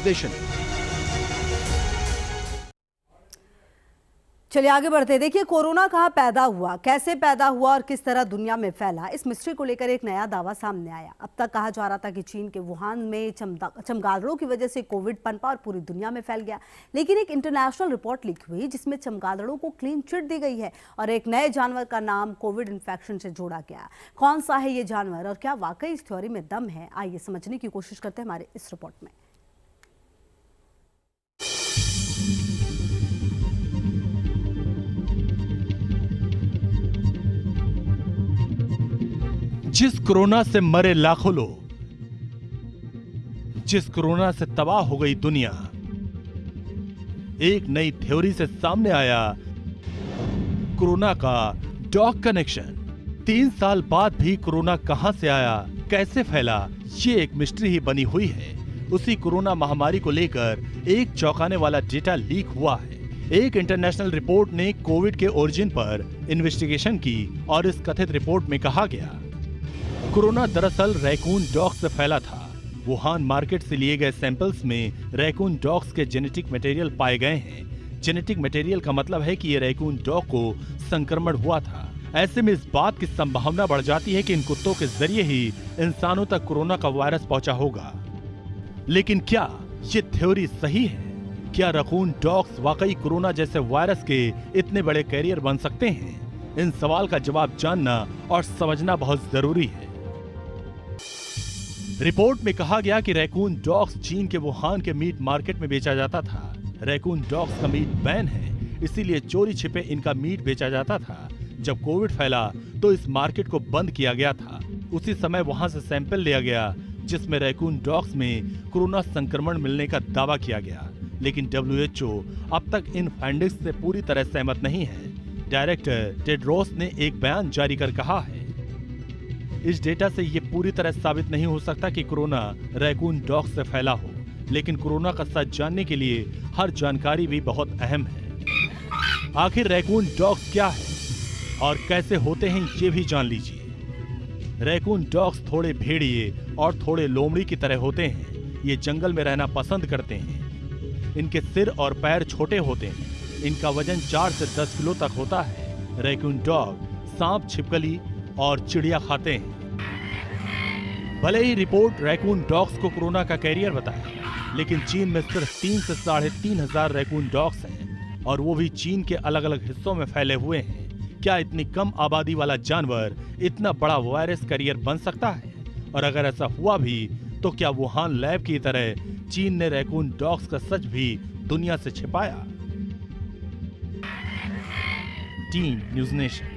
निर्देशन। चलिए आगे बढ़ते। देखिए, कोरोना कहाँ पैदा हुआ, कैसे पैदा हुआ और किस तरह दुनिया में फैला, इस मिस्ट्री को लेकर एक नया दावा सामने आया। अब तक कहा जा रहा था कि चीन के वुहान में चमगादड़ों की वजह से कोविड पनपा और पूरी दुनिया में फैल गया। लेकिन एक इंटरनेशनल रिपोर्ट लीक हुई जिसमें चमगादड़ों को क्लीन चिट दी गई है और एक नए जानवर का नाम कोविड इन्फेक्शन से जोड़ा गया। कौन सा है ये जानवर और क्या वाकई इस थ्योरी में दम है, आइए समझने की कोशिश करते हैं हमारे इस रिपोर्ट में। जिस कोरोना से मरे लाखों लोग, जिस कोरोना से तबाह हो गई दुनिया, एक नई थ्योरी से सामने आया कोरोना का डॉग कनेक्शन। 3 साल बाद भी कोरोना कहां से आया, कैसे फैला, ये एक मिस्ट्री ही बनी हुई है। उसी कोरोना महामारी को लेकर एक चौंकाने वाला डेटा लीक हुआ है। एक इंटरनेशनल रिपोर्ट ने कोविड के ओरिजिन पर इन्वेस्टिगेशन की और इस कथित रिपोर्ट में कहा गया कोरोना दरअसल रैकून डॉग्स से फैला था। वुहान मार्केट से लिए गए सैंपल्स में रैकून डॉग्स के जेनेटिक मटेरियल पाए गए हैं। जेनेटिक मटेरियल का मतलब है कि ये रैकून डॉग को संक्रमण हुआ था। ऐसे में इस बात की संभावना बढ़ जाती है कि इन कुत्तों के जरिए ही इंसानों तक कोरोना का वायरस पहुंचा होगा। लेकिन क्या ये थ्योरी सही है? क्या रैकून डॉग्स वाकई कोरोना जैसे वायरस के इतने बड़े कैरियर बन सकते हैं? इन सवाल का जवाब जानना और समझना बहुत जरूरी है। रिपोर्ट में कहा गया कि रैकून डॉग्स चीन के वुहान के मीट मार्केट में बेचा जाता था। रैकून डॉग्स का मीट बैन है, इसीलिए चोरी छिपे इनका मीट बेचा जाता था। जब कोविड फैला तो इस मार्केट को बंद किया गया था। उसी समय वहां से सैंपल लिया गया जिसमें रैकून डॉग्स में कोरोना संक्रमण मिलने का दावा किया गया। लेकिन WHO अब तक इन फाइंडिंग्स से पूरी तरह सहमत नहीं है। डायरेक्टर टेड्रोस ने एक बयान जारी कर कहा है, इस डेटा से ये पूरी तरह साबित नहीं हो सकता कि कोरोना रैकून डॉग से फैला हो, लेकिन कोरोना का सच जानने के लिए हर जानकारी भी बहुत अहम है। आखिर रैकून डॉग्स क्या है और कैसे होते हैं ये भी जान लीजिए। रैकून डॉग्स थोड़े भेड़िए और थोड़े लोमड़ी की तरह होते हैं। ये जंगल में रहना पसंद करते हैं। इनके सिर और पैर छोटे होते हैं। इनका वजन 4 से 10 किलो तक होता है। रैकून डॉग सांप, छिपकली और चिड़िया खाते हैं। भले ही रिपोर्ट रैकून डॉग्स को कोरोना का कैरियर बताए, लेकिन चीन में सिर्फ 3 से 3.5 हजार रैकून डॉग्स हैं और वो भी चीन के अलग अलग हिस्सों में फैले हुए हैं। क्या इतनी कम आबादी वाला जानवर इतना बड़ा वायरस कैरियर बन सकता है? और अगर ऐसा हुआ भी तो क्या वुहान लैब की तरह चीन ने रैकून डॉग्स का सच भी दुनिया से छिपाया? Team news nation.